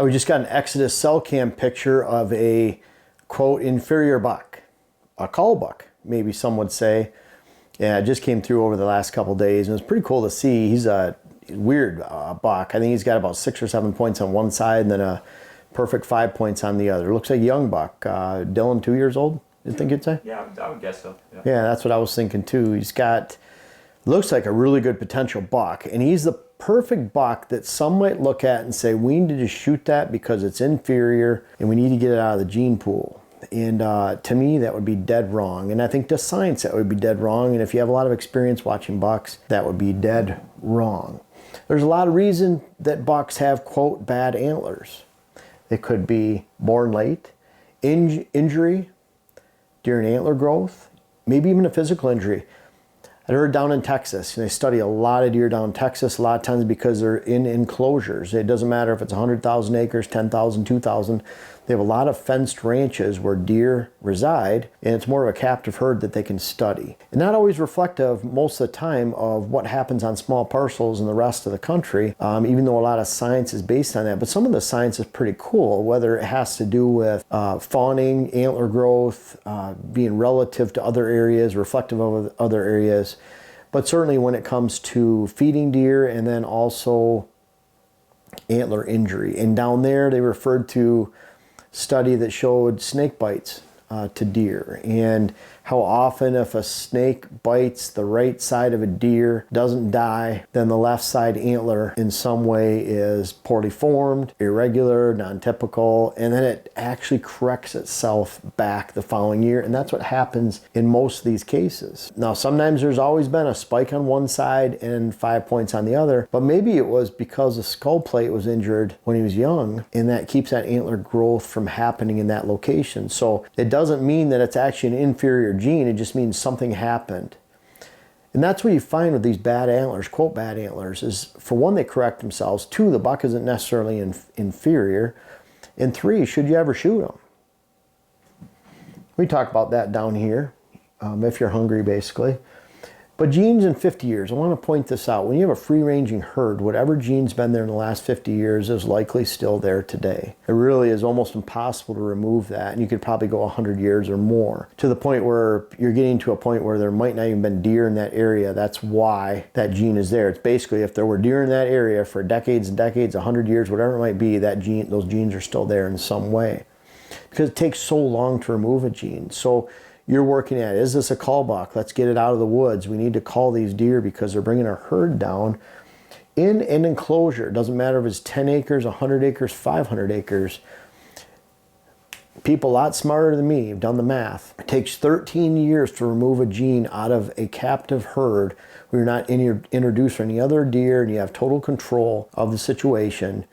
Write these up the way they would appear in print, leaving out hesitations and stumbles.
We just got an Exodus cell cam picture of a, quote, inferior buck, a cull buck, maybe some would say. Yeah, it just came through over the last couple days, and it's pretty cool to see. He's a weird buck. I think he's got about 6 or 7 points on one side and then a perfect 5 points on the other. Looks like a young buck. Dylan, 2 years old, you think you'd say? Yeah, I would guess so. Yeah, that's what I was thinking too. He's got, looks like a really good potential buck, and he's the perfect buck that some might look at and say, we need to just shoot that because it's inferior and we need to get it out of the gene pool. And to me, that would be dead wrong. And I think to science, that would be dead wrong. And if you have a lot of experience watching bucks, that would be dead wrong. There's a lot of reason that bucks have, quote, bad antlers. It could be born late, injury during antler growth, maybe even a physical injury. I heard down in Texas, and they study a lot of deer down in Texas, a lot of times because they're in enclosures. It doesn't matter if it's 100,000 acres, 10,000, 2,000. They have a lot of fenced ranches where deer reside, and it's more of a captive herd that they can study. And not always reflective most of the time of what happens on small parcels in the rest of the country, even though a lot of science is based on that. But some of the science is pretty cool, whether it has to do with fawning, antler growth, being relative to other areas, reflective of other areas. But certainly when it comes to feeding deer and then also antler injury. And down there they referred to study that showed snake bites to deer, and how often if a snake bites the right side of a deer, doesn't die, then the left side antler in some way is poorly formed, irregular, non-typical, and then it actually corrects itself back the following year. And that's what happens in most of these cases. Now, sometimes there's always been a spike on one side and 5 points on the other, but maybe it was because the skull plate was injured when he was young, and that keeps that antler growth from happening in that location. So it doesn't mean that it's actually an inferior gene, it just means something happened. And that's what you find with these bad antlers, quote bad antlers, is for one, they correct themselves. Two, the buck isn't necessarily inferior. And three, should you ever shoot them? We talk about that down here, if you're hungry basically. But genes in 50 years, I want to point this out. When you have a free-ranging herd, whatever gene's been there in the last 50 years is likely still there today. It really is almost impossible to remove that, and you could probably go 100 years or more, to the point where you're getting to a point where there might not even been deer in that area. That's why that gene is there. It's basically, if there were deer in that area for decades and decades, 100 years, whatever it might be, that gene, those genes are still there in some way. Because it takes so long to remove a gene. So you're working at, is this a cull buck? Let's get it out of the woods. We need to cull these deer because they're bringing our herd down in an enclosure. It doesn't matter if it's 10 acres, 100 acres, 500 acres. People a lot smarter than me have done the math. It takes 13 years to remove a gene out of a captive herd where you're not introduced to any other deer and you have total control of the situation.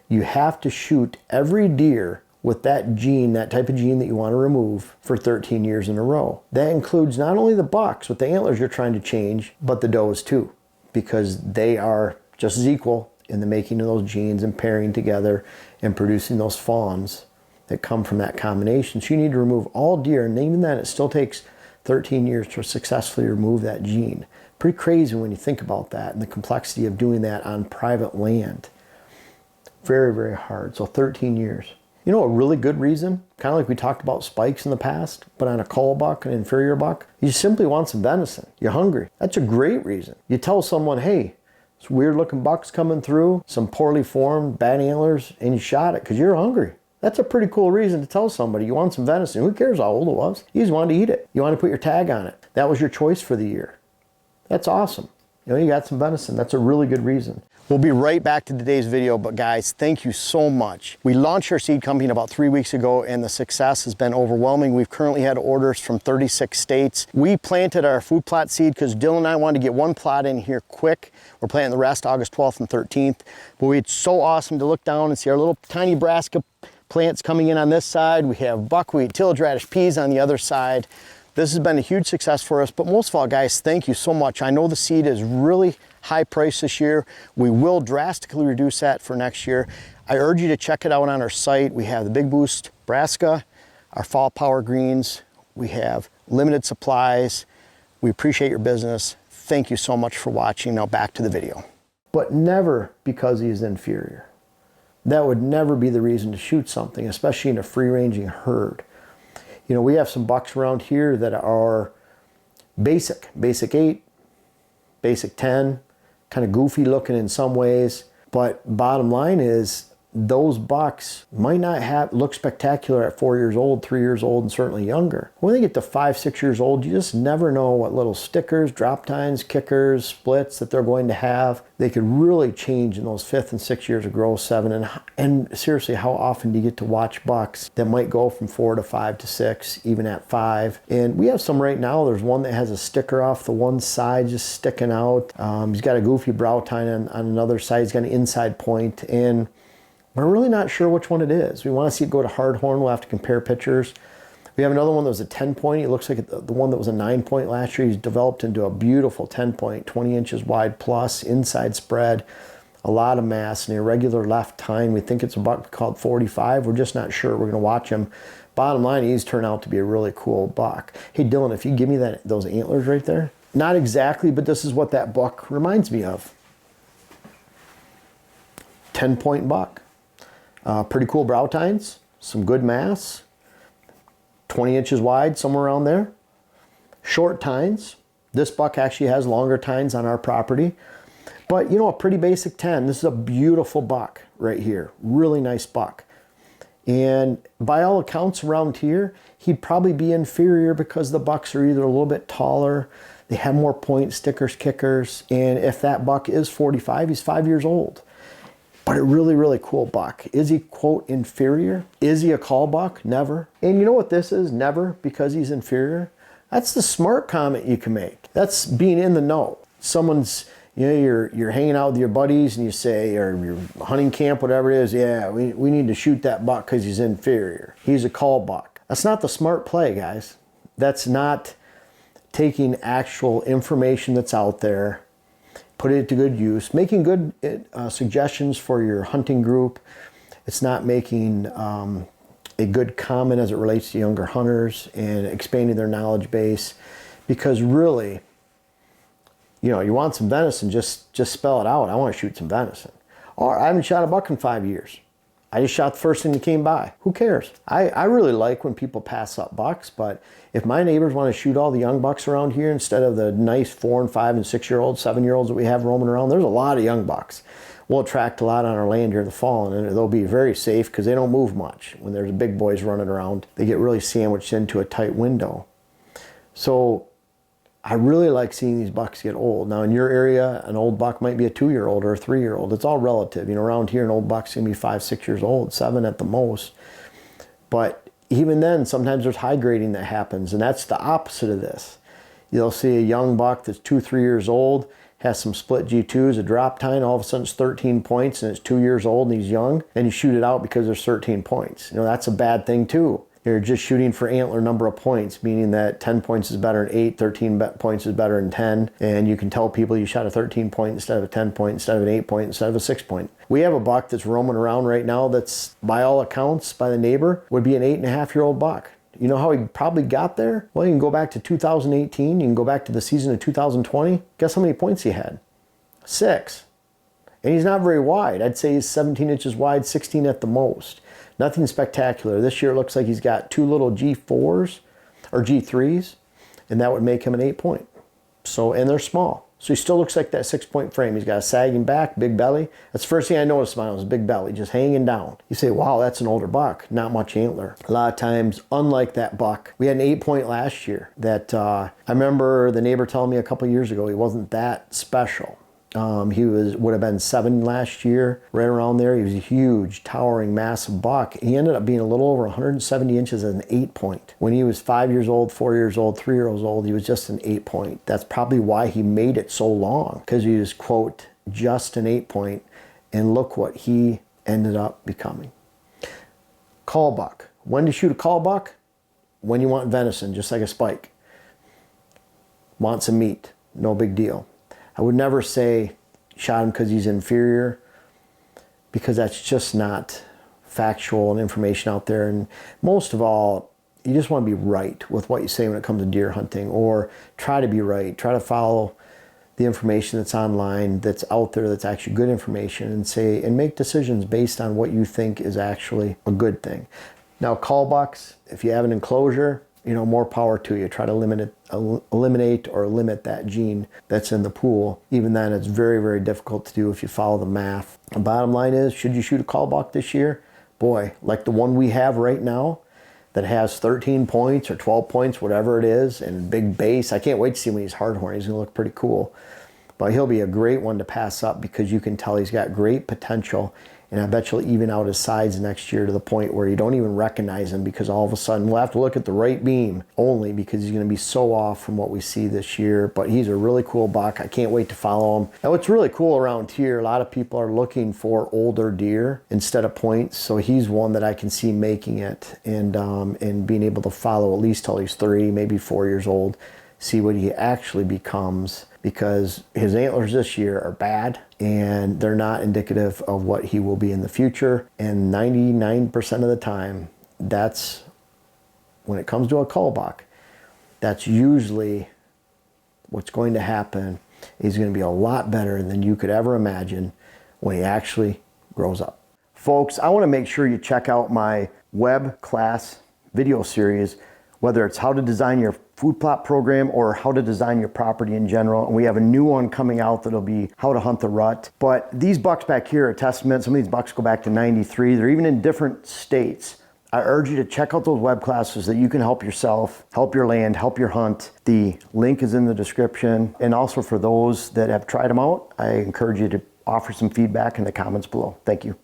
You have to shoot every deer with that gene, that type of gene that you want to remove, for 13 years in a row. That includes not only the bucks with the antlers you're trying to change, but the does too, because they are just as equal in the making of those genes and pairing together and producing those fawns that come from that combination. So you need to remove all deer, and even then it still takes 13 years to successfully remove that gene. Pretty crazy when you think about that and the complexity of doing that on private land. Very, very hard. So 13 years. You know, a really good reason, kind of like we talked about spikes in the past, but on a cull buck, an inferior buck, you simply want some venison. You're hungry. That's a great reason. You tell someone, hey, this weird looking buck's coming through, some poorly formed, bad antlers, and you shot it because you're hungry. That's a pretty cool reason to tell somebody you want some venison. Who cares how old it was? You just wanted to eat it. You want to put your tag on it. That was your choice for the year. That's awesome. You know, you got some venison. That's a really good reason. We'll be right back to today's video, but guys, thank you so much. We launched our seed company about 3 weeks ago, and the success has been overwhelming. We've currently had orders from 36 states. We planted our food plot seed because Dylan and I wanted to get one plot in here quick. We're planting the rest August 12th and 13th. But it's so awesome to look down and see our little tiny brassica plants coming in on this side. We have buckwheat, tillage radish, peas on the other side. This has been a huge success for us, but most of all, guys, thank you so much. I know the seed is really high price this year. We will drastically reduce that for next year. I urge you to check it out on our site. We have the Big Boost brassica, our fall power greens. We have limited supplies. We appreciate your business. Thank you so much for watching. Now back to the video. But never because he is inferior. That would never be the reason to shoot something, especially in a free-ranging herd. You know, we have some bucks around here that are basic 8, basic 10, kind of goofy looking in some ways. But bottom line is, those bucks might not look spectacular at 4 years old, 3 years old, and certainly younger. When they get to 5, 6 years old, you just never know what little stickers, drop tines, kickers, splits that they're going to have. They could really change in those 5th and 6th years of growth, 7. And seriously, how often do you get to watch bucks that might go from 4 to 5 to 6, even at 5? And we have some right now. There's one that has a sticker off the one side just sticking out. He's got a goofy brow tine on another side. He's got an inside point, and we're really not sure which one it is. We want to see it go to hard horn. We'll have to compare pictures. We have another one that was a 10 point. It looks like the one that was a 9 point last year. He's developed into a beautiful 10 point, 20 inches wide plus, inside spread, a lot of mass, and irregular left tine. We think it's a buck called 45. We're just not sure. We're going to watch him. Bottom line, he's turned out to be a really cool buck. Hey, Dylan, if you give me those antlers right there. Not exactly, but this is what that buck reminds me of. 10 point buck. Pretty cool brow tines, some good mass, 20 inches wide, somewhere around there. Short tines. This buck actually has longer tines on our property. But, you know, a pretty basic 10. This is a beautiful buck right here. Really nice buck. And by all accounts around here, he'd probably be inferior because the bucks are either a little bit taller, they have more points, stickers, kickers, and if that buck is 45, he's 5 years old. But a really, really cool buck. Is he, quote, inferior? Is he a call buck? Never. And you know what this is? Never, because he's inferior. That's the smart comment you can make. That's being in the know. Someone's, you know, you're hanging out with your buddies and you say, or your hunting camp, whatever it is, yeah, we need to shoot that buck because he's inferior. He's a call buck. That's not the smart play, guys. That's not taking actual information that's out there, put it to good use, making good suggestions for your hunting group. It's not making a good comment as it relates to younger hunters and expanding their knowledge base. Because really, you know, you want some venison, just spell it out. I want to shoot some venison. Or I haven't shot a buck in 5 years. I just shot the first thing that came by. Who cares? I really like when people pass up bucks, but if my neighbors want to shoot all the young bucks around here instead of the nice 4 and 5 and 6 year olds, 7 year olds that we have roaming around, there's a lot of young bucks. We'll attract a lot on our land here in the fall, and they'll be very safe because they don't move much. When there's big boys running around, they get really sandwiched into a tight window. So I really like seeing these bucks get old. Now in your area, an old buck might be a 2 year old or a 3 year old. It's all relative. You know, around here, an old buck's gonna be 5, 6 years old, 7 at the most. But even then, sometimes there's high grading that happens, and that's the opposite of this. You'll see a young buck that's 2, 3 years old, has some split G2s, a drop tine, all of a sudden it's 13 points and it's 2 years old and he's young, and you shoot it out because there's 13 points. You know, that's a bad thing too. You're just shooting for antler number of points, meaning that 10 points is better than 8, 13 points is better than 10, and you can tell people you shot a 13 point instead of a 10 point, instead of an 8 point, instead of a 6 point. We have a buck that's roaming around right now that's, by all accounts, by the neighbor, would be an 8.5-year-old buck. You know how he probably got there? Well, you can go back to 2018, you can go back to the season of 2020. Guess how many points he had? 6. And he's not very wide. I'd say he's 17 inches wide, 16 at the most. Nothing spectacular. This year it looks like he's got 2 little G4s or G3s, and that would make him an 8 point. So, and they're small. So he still looks like that 6 point frame. He's got a sagging back, big belly. That's the first thing I noticed about him was big belly, just hanging down. You say, wow, that's an older buck. Not much antler. A lot of times, unlike that buck, we had an 8 point last year that I remember the neighbor telling me a couple years ago he wasn't that special. He would have been 7 last year, right around there. He was a huge, towering, massive buck. He ended up being a little over 170 inches as an 8 point. When he was 5 years old, 4 years old, 3 years old, he was just an 8 point. That's probably why he made it so long, because he was, quote, just an 8 point, and look what he ended up becoming. Call buck. When to shoot a call buck? When you want venison, just like a spike. Want some meat, no big deal. I would never say shot him because he's inferior, because that's just not factual and information out there. And most of all, you just want to be right with what you say when it comes to deer hunting, or try to be right. Try to follow the information that's online, that's out there, that's actually good information, and make decisions based on what you think is actually a good thing. Now, cull bucks, if you have an enclosure, more power to you. Try to eliminate or limit that gene that's in the pool. Even then, it's very, very difficult to do if you follow the math. The bottom line is, should you shoot a cull buck this year? Boy, like the one we have right now that has 13 points or 12 points, whatever it is, and big base. I can't wait to see when he's hardhorn. He's going to look pretty cool. But he'll be a great one to pass up because you can tell he's got great potential. And I bet you'll even out his sides next year to the point where you don't even recognize him, because all of a sudden we'll have to look at the right beam only because he's going to be so off from what we see this year. But he's a really cool buck. I can't wait to follow him. Now, what's really cool around here, a lot of people are looking for older deer instead of points. So he's one that I can see making it and being able to follow at least till he's 3, maybe 4 years old, see what he actually becomes, because his antlers this year are bad and they're not indicative of what he will be in the future. And 99% of the time, that's when it comes to a cull buck, that's usually what's going to happen. He's going to be a lot better than you could ever imagine when he actually grows up. Folks, I want to make sure you check out my web class video series, whether it's how to design your food plot program or how to design your property in general. And we have a new one coming out that'll be how to hunt the rut. But these bucks back here are a testament. Some of these bucks go back to 93. They're even in different states. I urge you to check out those web classes so that you can help yourself, help your land, help your hunt. The link is in the description. And also for those that have tried them out, I encourage you to offer some feedback in the comments below. Thank you.